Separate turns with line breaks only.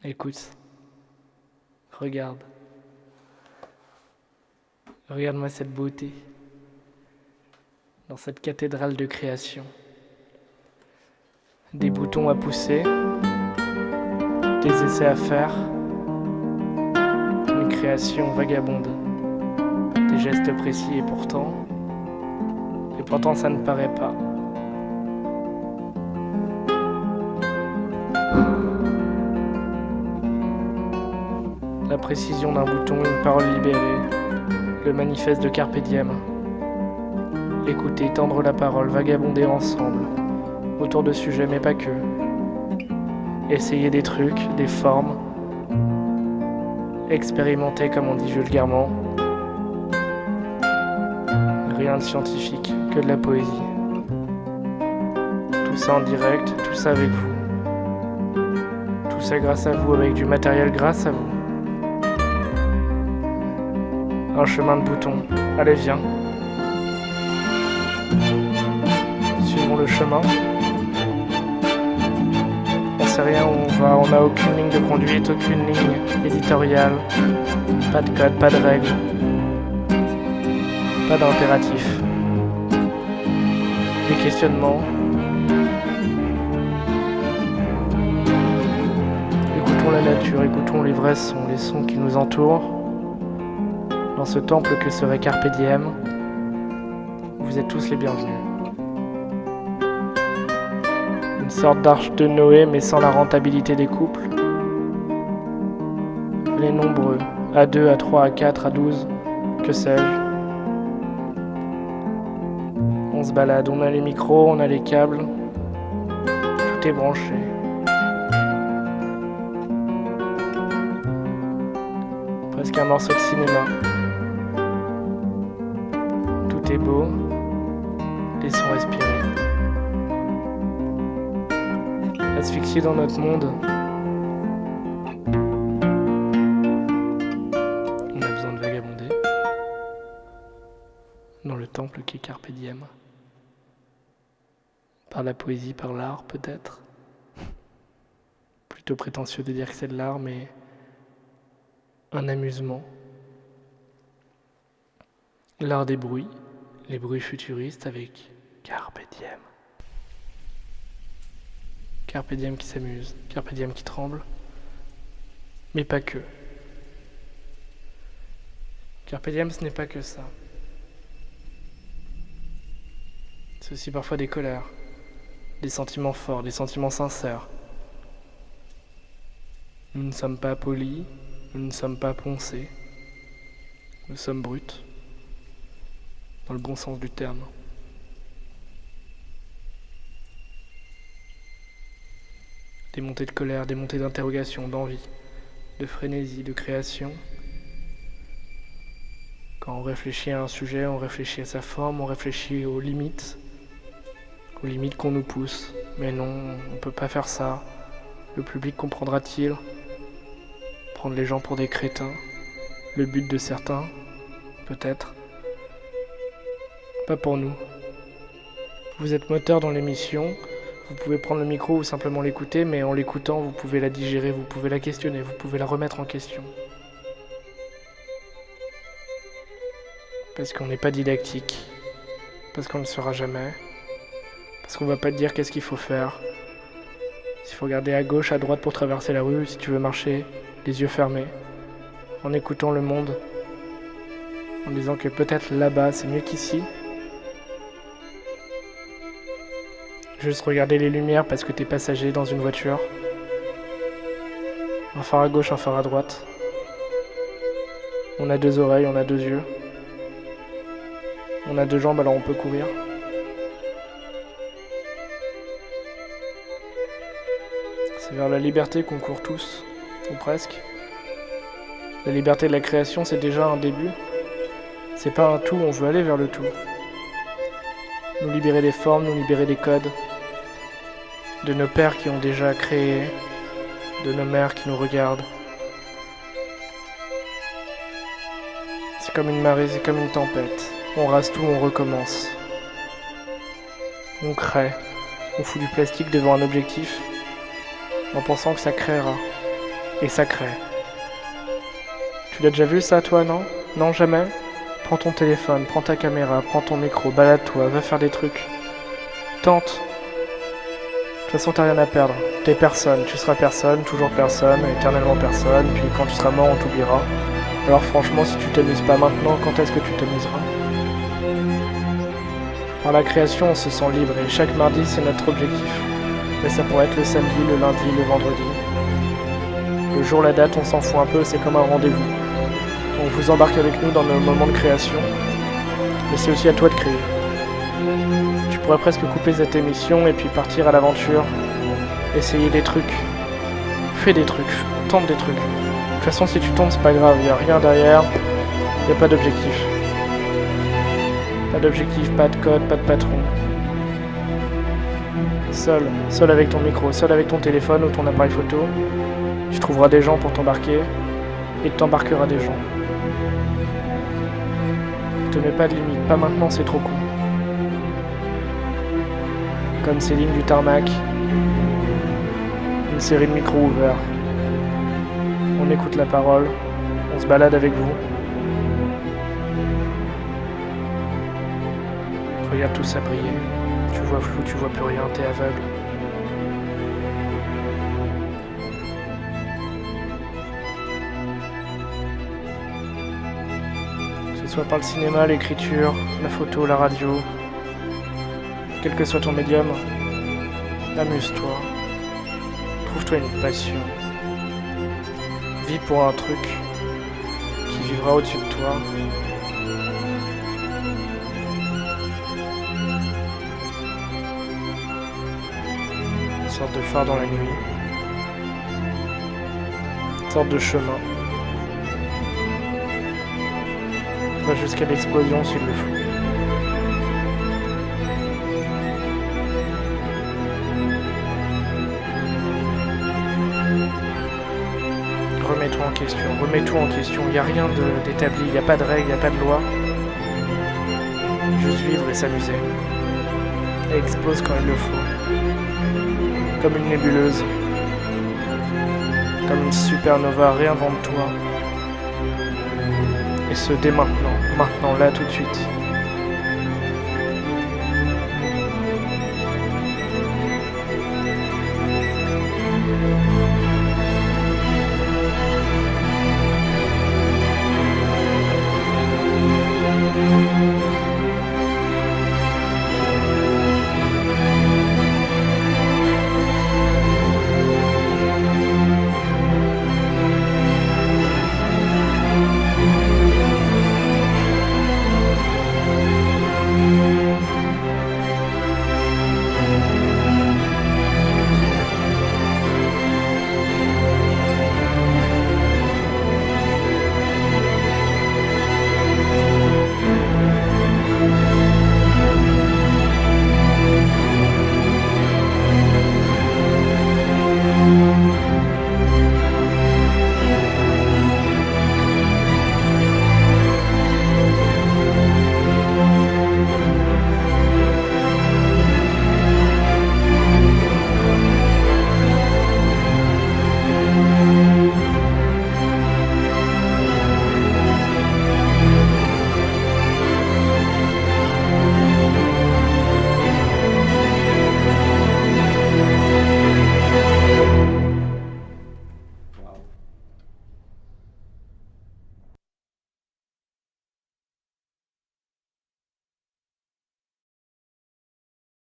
Écoute, regarde. Regarde-moi cette beauté dans cette cathédrale de création. Des boutons à pousser, des essais à faire, une création vagabonde, des gestes précis et pourtant ça ne paraît pas. La précision d'un bouton, une parole libérée, le manifeste de Carpe Diem. Écouter, tendre la parole, vagabonder ensemble, autour de sujets mais pas que. Essayer des trucs, des formes, expérimenter comme on dit vulgairement. Rien de scientifique, que de la poésie. Tout ça en direct, tout ça avec vous. Tout ça grâce à vous, avec du matériel grâce à vous. Un chemin de boutons. Allez, viens. Suivons le chemin. On sait rien où on va, on n'a aucune ligne de conduite, aucune ligne éditoriale. Pas de code, pas de règles. Pas d'impératif. Des questionnements. Écoutons la nature, écoutons les vrais sons, les sons qui nous entourent. Dans ce temple que serait Carpe Diem, vous êtes tous les bienvenus. Une sorte d'arche de Noé, mais sans la rentabilité des couples. Les nombreux, à 2, à 3, à 4, à 12, que sais-je. On se balade, on a les micros, on a les câbles, tout est branché. Presque un morceau de cinéma. Tout est beau, les sons respirés. Asphyxiés dans notre monde, on a besoin de vagabonder dans le temple qui est Carpe Diem. Par la poésie, par l'art peut-être. Plutôt prétentieux de dire que c'est de l'art, mais un amusement. L'art des bruits, les bruits futuristes avec Carpe Diem. Carpe Diem qui s'amuse, Carpe Diem qui tremble, mais pas que. Carpe Diem, ce n'est pas que ça. C'est aussi parfois des colères, des sentiments forts, des sentiments sincères. Nous ne sommes pas polis, nous ne sommes pas poncés, nous sommes bruts, dans le bon sens du terme. Des montées de colère, des montées d'interrogation, d'envie, de frénésie, de création. Quand on réfléchit à un sujet, on réfléchit à sa forme, on réfléchit aux limites qu'on nous pousse. Mais non, on ne peut pas faire ça. Le public comprendra-t-il? Prendre les gens pour des crétins? Le but de certains? Peut-être. Pas pour nous. Vous êtes moteur dans l'émission, vous pouvez prendre le micro ou simplement l'écouter, mais en l'écoutant, vous pouvez la digérer, vous pouvez la questionner, vous pouvez la remettre en question. Parce qu'on n'est pas didactique, parce qu'on ne le sera jamais, parce qu'on va pas te dire qu'est-ce qu'il faut faire. S'il faut regarder à gauche, à droite pour traverser la rue, si tu veux marcher, les yeux fermés, en écoutant le monde, en disant que peut-être là-bas c'est mieux qu'ici. Juste regarder les lumières parce que t'es passager dans une voiture. Un phare à gauche, un phare à droite. On a 2 oreilles, on a 2 yeux. On a 2 jambes, alors on peut courir. C'est vers la liberté qu'on court tous, ou presque. La liberté de la création, c'est déjà un début. C'est pas un tout, on veut aller vers le tout. Nous libérer des formes, nous libérer des codes. De nos pères qui ont déjà créé, de nos mères qui nous regardent. C'est comme une marée, c'est comme une tempête. On rase tout, on recommence. On crée, on fout du plastique devant un objectif en pensant que ça créera. et ça crée. Tu l'as déjà vu ça toi, non? Non, jamais? Prends ton téléphone, prends ta caméra, prends ton micro, balade-toi, va faire des trucs. Tente. De toute façon, t'as rien à perdre. T'es personne, tu seras personne, toujours personne, éternellement personne, puis quand tu seras mort, on t'oubliera. Alors franchement, si tu t'amuses pas maintenant, quand est-ce que tu t'amuseras? Par la création, on se sent libre et chaque mardi, c'est notre objectif. Mais ça pourrait être le samedi, le lundi, le vendredi. Le jour, la date, on s'en fout un peu, c'est comme un rendez-vous. On vous embarque avec nous dans nos moments de création, mais c'est aussi à toi de créer. Tu pourrais presque couper cette émission et puis partir à l'aventure, essayer des trucs, fais des trucs, tente des trucs. De toute façon, si tu tombes, c'est pas grave, y a rien derrière, y a pas d'objectif. Pas d'objectif, pas de code, pas de patron. Seul avec ton micro, seul avec ton téléphone ou ton appareil photo, tu trouveras des gens pour t'embarquer et t'embarqueras des gens. Te mets pas de limite, pas maintenant, c'est trop con. Comme Céline du Tarmac, une série de micros ouverts. On écoute la parole, on se balade avec vous. Regarde tout ça briller. Tu vois flou, tu vois plus rien, t'es aveugle. Que ce soit par le cinéma, l'écriture, la photo, la radio, quel que soit ton médium, amuse-toi. Trouve-toi une passion. Vis pour un truc qui vivra au-dessus de toi. Une sorte de phare dans la nuit. Une sorte de chemin. Va jusqu'à l'explosion s'il le faut. Remets-toi en question, remets tout en question. Il n'y a rien d'établi, il n'y a pas de règles, il n'y a pas de loi. Juste vivre et s'amuser. Et explose quand il le faut. Comme une nébuleuse. Comme une supernova, réinvente-toi. Et ce dès maintenant, là tout de suite.